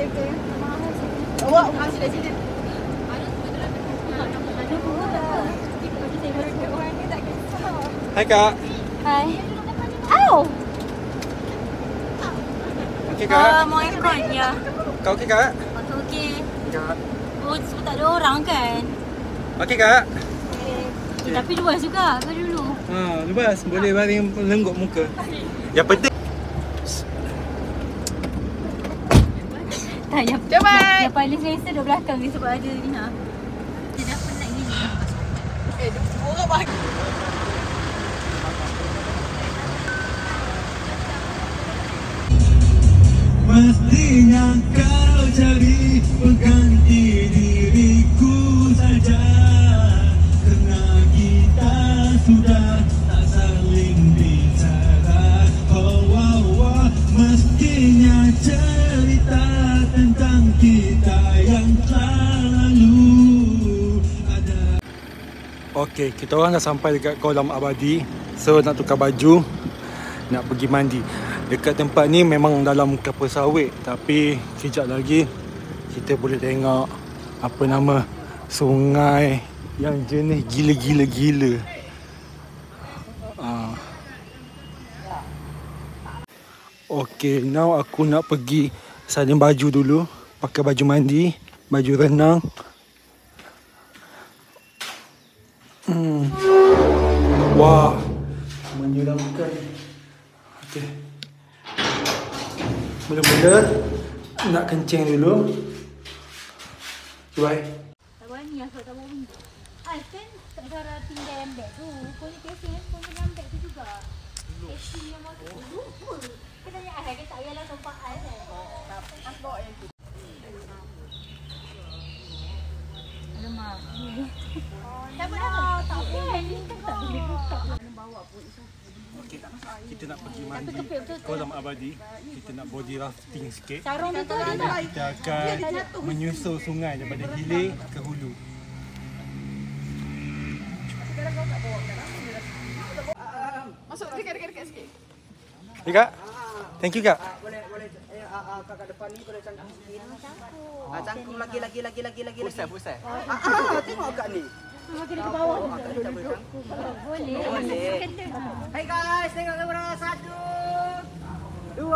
okey. Awak masih dah sini. Hai Kak. Hai. Au. Okey Kak. Mau aircon ya. Kau okey Kak? Aku okey. Kak. Oh, sebab tak ada orang kan? Okey Kak. Tapi luas juga. Apa dulu? Lepas boleh baring lenggok muka. Yang penting Tak, yang Cepat. yang paling selesa duduk belakang ni sebab ada ni ha. Dia dah penat gini. Orang bagi. Mestinya kau cari pengganti diriku saja, kerana kita sudah tak saling bicara. Oh, wow, wow. Mestinya cerita tentang kita yang lalu ada. okey, kita orang dah sampai dekat kolam abadi. So nak tukar baju, nak pergi mandi. Dekat tempat ni memang dalam kapal sawit, tapi kejap lagi kita boleh tengok apa nama sungai yang jernih gila-gila-gila. Okey, now aku nak pergi salin baju dulu, pakai baju mandi, baju renang. Wah, menyeramkan. Okey. Mula-mula nak kencing dulu. Cuba. Tak berani asal tak berani. Kan tak cara tinggal ambek tu. Kau ni casing handphone dengan ambek tu juga. Casing yang waktu tu. Kau tanya I kan tak payahlah tompak I kan. Tak bawa yang tu. Alamak. Tak apa. Tak boleh. Tak boleh buka. Bawa pun. Okey, kita nak pergi mandi kolam abadi. Kita nak body rafting sikit. Sarung tu ada Dan tak? kita akan menyusul sungai daripada hilir ke hulu. Masuk dekat sikit. Ya Kak? Thank you Kak. Boleh kakak depan ni boleh cangkung sikit. Cangkung lagi. Pusat. Tengok kat ni. Makin ke bawah. Kakak tak boleh cangkung. Boleh. Hai guys, tengok kamera 1 2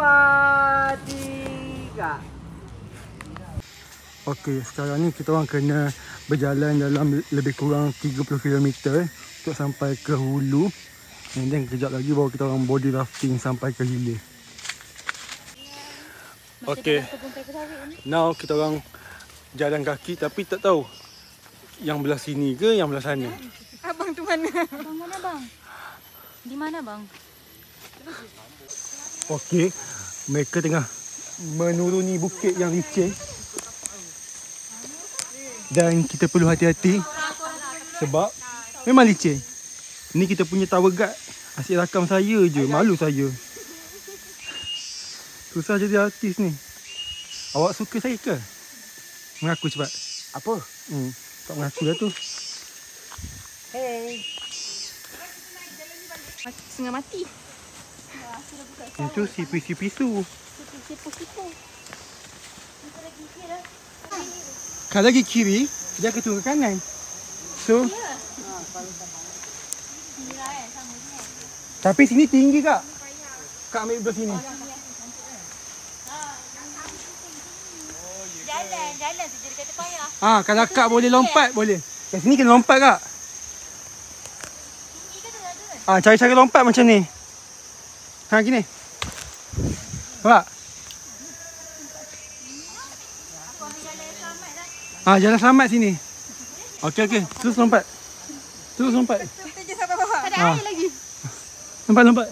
3. Okey, sekarang ni kita orang kena berjalan dalam lebih kurang 30 km untuk sampai ke hulu. And then kejap lagi baru kita orang body rafting sampai ke hilir. Okey. Now kita orang jalan kaki tapi tak tahu yang belah sini ke yang belah sana. Abang tu mana? Abang mana bang? Di mana bang? Okey, mereka tengah menuruni bukit yang licin. Dan kita perlu hati-hati sebab memang licin. Ni kita punya tower guard asyik rakam saya je, malu saya. Susah jadi artis ni. Awak suka saya ke? Mengaku cepat. Apa? Tak mengaku dah tu. Hey. Setengah mati. Itu sipu-sipu. Kalau lagi kiri, dia akan turun ke kanan. So, tapi sini tinggi kak. Kak ambil belah sini. Jalan tu je dia kata payah. Kalau kak boleh lompat, boleh. Kat sini kena lompat kak. Cari cara lompat macam ni. Gini. Nampak? Jalan selamat sini. Okey. Terus lompat. Kita sampai bawah. Tak ada air lagi. Lompat.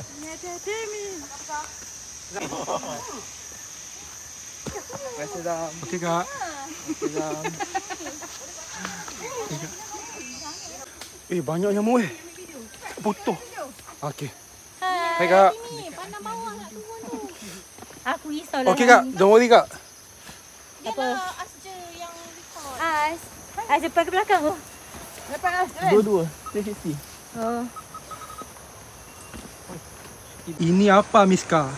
Rasa dah. Okey kak. Banyak nyamuk Butuh. Okey. Hai kak. Ni pandang bawah nak turun tu. Aku risaulah. Okey kak, don't worry kak. Apa? As je yang record. As depan ke belakang tu? Depan lah. Dua-dua. 360. Oh. Ini apa Miska?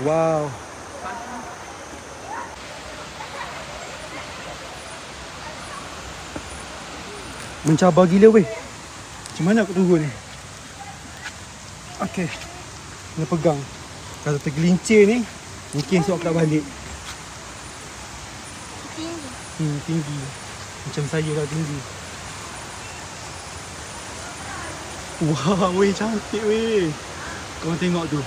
Wow. Mencabar gila weh. Macam mana aku turun ni? Okey. Kena pegang. Kalau tergelincir ni, mungkin esok aku tak balik. Tinggi. Tinggi. Macam saya dah tinggi. Wah, weh cantik weh. Kau tengok tu.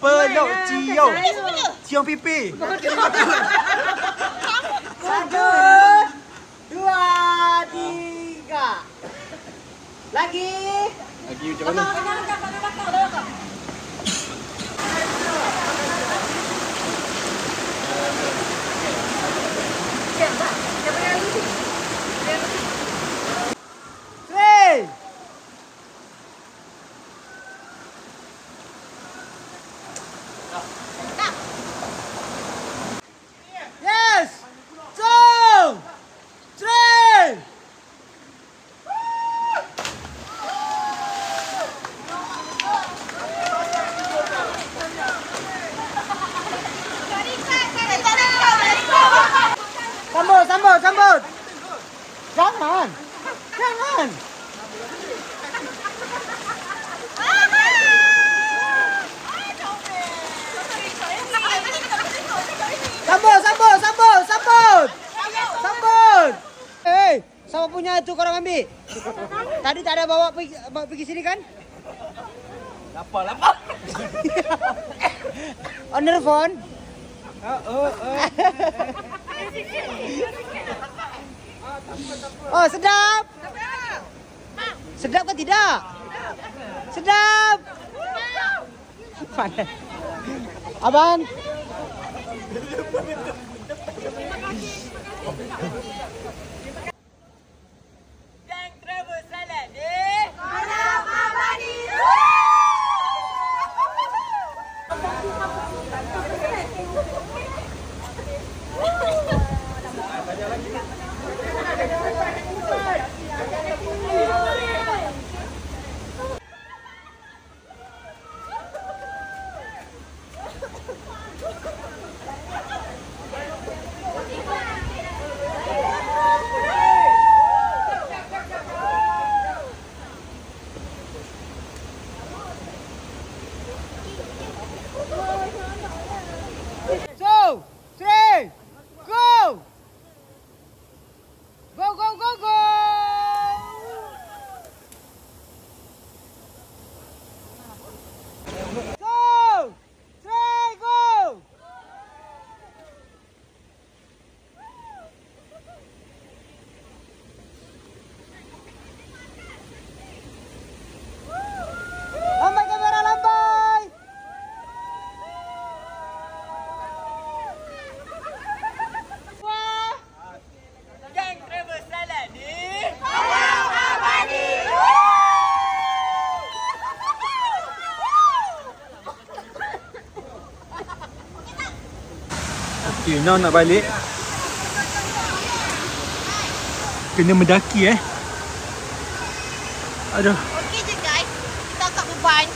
Peluk cium. Cium pipi. 1, 2, 3. Lagi. Lagi macam mana? Three. Yes. 2, 3. Sambut. Jangan. Sambut. Hei, siapa punya itu korang ambil? Tadi tak ada bawa pergi sini kan? Lapar. On the phone. Oh, sedap. Sedap ke tidak? Sedap. Abang. Gang travel salad ni. Kolam Abadi. Okay, now nak balik. Kena mendaki Aduh. Okey je guys. Kita angkat beban.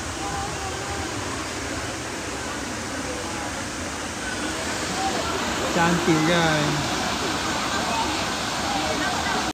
Cantik kan.